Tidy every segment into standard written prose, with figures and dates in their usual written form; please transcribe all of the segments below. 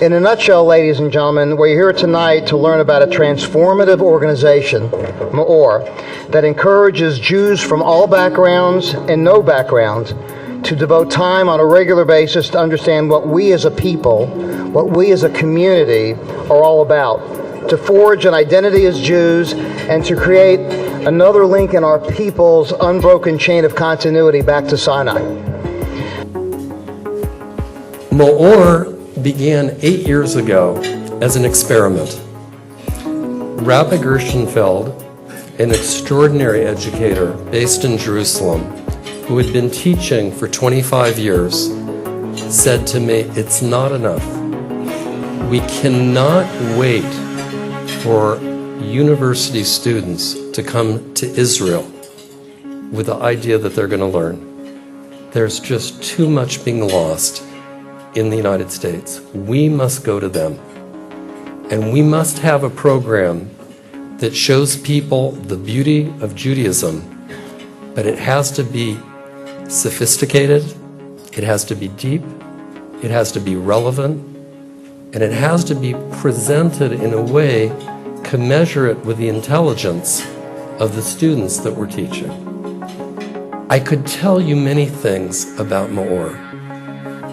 In a nutshell, ladies and gentlemen, we're here tonight to learn about a transformative organization, MEOR, that encourages Jews from all backgrounds and no backgrounds to devote time on a regular basis to understand what we as a people, what we as a community are all about, to forge an identity as Jews, and to create another link in our people's unbroken chain of continuity back to Sinai. MEOR began 8 years ago as an experiment. Rabbi Gershenfeld, an extraordinary educator based in Jerusalem, who had been teaching for 25 years, said to me, "It's not enough. We cannot wait for university students to come to Israel with the idea that they're going to learn. There's just too much being lost in the United States. We must go to them. And we must have a program that shows people the beauty of Judaism, but it has to be sophisticated, it has to be deep, it has to be relevant, and it has to be presented in a way commensurate with the intelligence of the students that we're teaching." I could tell you many things about MEOR,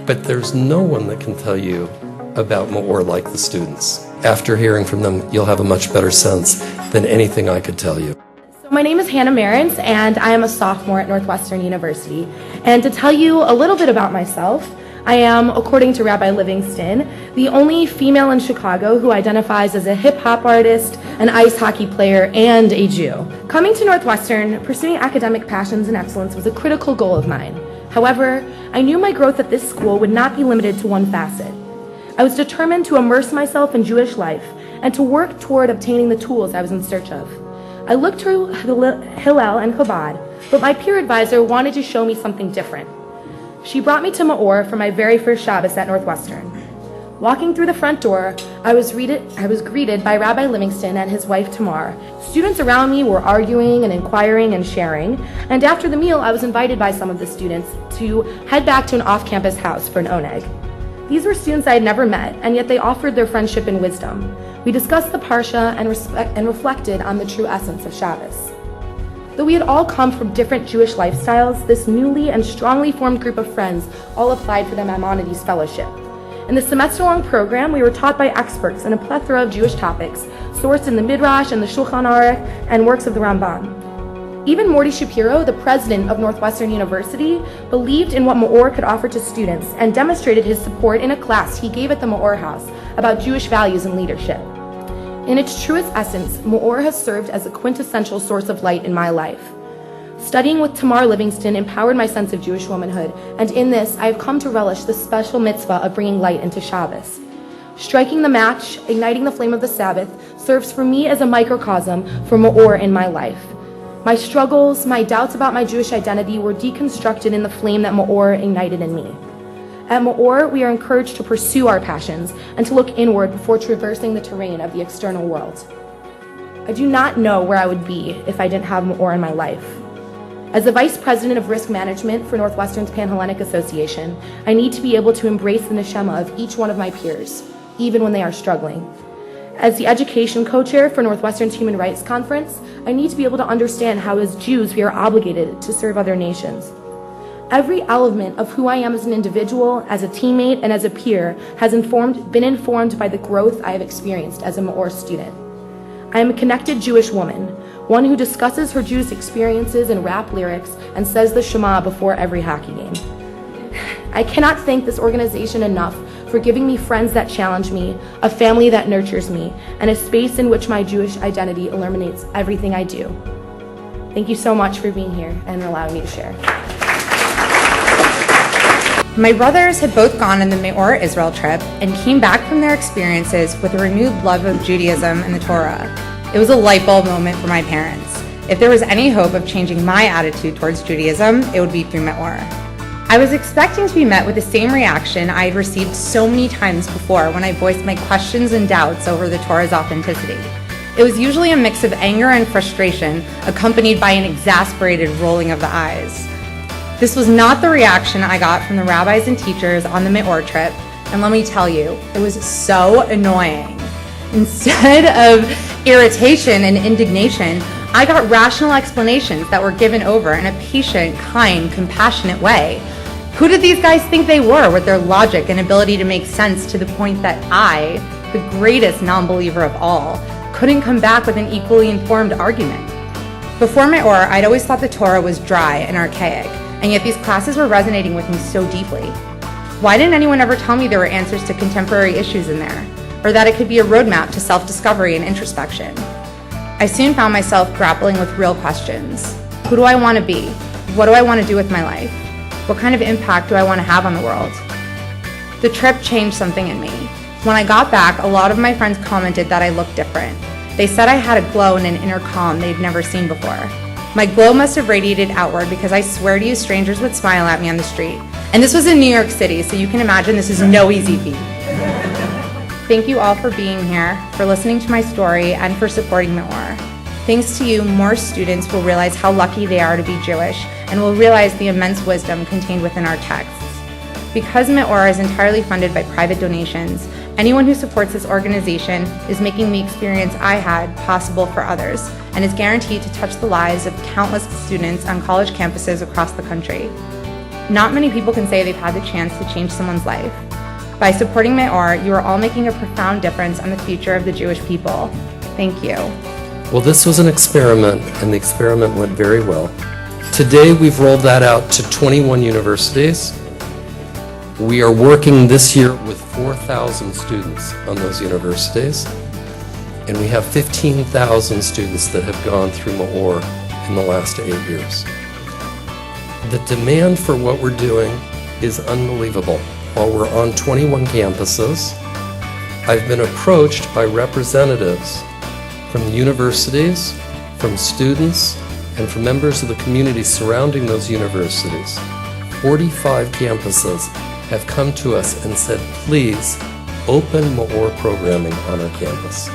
but there's no one that can tell you about MEOR like the students. After hearing from them, you'll have a much better sense than anything I could tell you. My name is Hannah Marantz, and I am a sophomore at Northwestern University. And to tell you a little bit about myself, I am, according to Rabbi Livingston, the only female in Chicago who identifies as a hip-hop artist, an ice hockey player, and a Jew. Coming to Northwestern, pursuing academic passions and excellence was a critical goal of mine. However, I knew my growth at this school would not be limited to one facet. I was determined to immerse myself in Jewish life and to work toward obtaining the tools I was in search of. I looked to Hillel and Chabad, but my peer advisor wanted to show me something different. She brought me to MEOR for my very first Shabbos at Northwestern. Walking through the front door, I was greeted by Rabbi Livingston and his wife Tamar. Students around me were arguing and inquiring and sharing, and after the meal I was invited by some of the students to head back to an off-campus house for an oneg. These were students I had never met, and yet they offered their friendship and wisdom. We discussed the Parsha and reflected on the true essence of Shabbos. Though we had all come from different Jewish lifestyles, this newly and strongly formed group of friends all applied for the Maimonides Fellowship. In the semester-long program, we were taught by experts in a plethora of Jewish topics, sourced in the Midrash and the Shulchan Aruch and works of the Rambam. Even Morty Shapiro, the president of Northwestern University, believed in what MEOR could offer to students and demonstrated his support in a class he gave at the MEOR House about Jewish values and leadership. In its truest essence, MEOR has served as a quintessential source of light in my life. Studying with Tamar Livingston empowered my sense of Jewish womanhood, and in this, I have come to relish the special mitzvah of bringing light into Shabbos. Striking the match, igniting the flame of the Sabbath, serves for me as a microcosm for MEOR in my life. My struggles, my doubts about my Jewish identity were deconstructed in the flame that MEOR ignited in me. At MEOR, we are encouraged to pursue our passions and to look inward before traversing the terrain of the external world. I do not know where I would be if I didn't have MEOR in my life. As the Vice President of Risk Management for Northwestern's Panhellenic Association, I need to be able to embrace the neshama of each one of my peers, even when they are struggling. As the Education Co-Chair for Northwestern's Human Rights Conference, I need to be able to understand how as Jews we are obligated to serve other nations. Every element of who I am as an individual, as a teammate, and as a peer has been informed by the growth I have experienced as a MEOR student. I am a connected Jewish woman, one who discusses her Jewish experiences in rap lyrics and says the Shema before every hockey game. I cannot thank this organization enough for giving me friends that challenge me, a family that nurtures me, and a space in which my Jewish identity illuminates everything I do. Thank you so much for being here and allowing me to share. My brothers had both gone on the MEOR Israel trip and came back from their experiences with a renewed love of Judaism and the Torah. It was a light bulb moment for my parents. If there was any hope of changing my attitude towards Judaism, it would be through MEOR. I was expecting to be met with the same reaction I had received so many times before when I voiced my questions and doubts over the Torah's authenticity. It was usually a mix of anger and frustration, accompanied by an exasperated rolling of the eyes. This was not the reaction I got from the rabbis and teachers on the MEOR trip, and let me tell you, it was so annoying. Instead of irritation and indignation, I got rational explanations that were given over in a patient, kind, compassionate way. Who did these guys think they were with their logic and ability to make sense to the point that I, the greatest non-believer of all, couldn't come back with an equally informed argument? Before MEOR, I'd always thought the Torah was dry and archaic, and yet these classes were resonating with me so deeply. Why didn't anyone ever tell me there were answers to contemporary issues in there, or that it could be a roadmap to self-discovery and introspection? I soon found myself grappling with real questions. Who do I want to be? What do I want to do with my life? What kind of impact do I want to have on the world? The trip changed something in me. When I got back, a lot of my friends commented that I looked different. They said I had a glow and an inner calm they'd never seen before. My glow must have radiated outward because I swear to you, strangers would smile at me on the street. And this was in New York City, so you can imagine this is no easy feat. Thank you all for being here, for listening to my story, and for supporting MEOR. Thanks to you, more students will realize how lucky they are to be Jewish and will realize the immense wisdom contained within our texts. Because MEOR is entirely funded by private donations, anyone who supports this organization is making the experience I had possible for others and is guaranteed to touch the lives of countless students on college campuses across the country. Not many people can say they've had the chance to change someone's life. By supporting MEOR, you are all making a profound difference on the future of the Jewish people. Thank you. Well, this was an experiment, and the experiment went very well. Today, we've rolled that out to 21 universities. We are working this year with 4,000 students on those universities, and we have 15,000 students that have gone through MEOR in the last 8 years. The demand for what we're doing is unbelievable. While we're on 21 campuses, I've been approached by representatives from the universities, from students, and from members of the community surrounding those universities. 45 campuses have come to us and said, please open MEOR programming on our campus.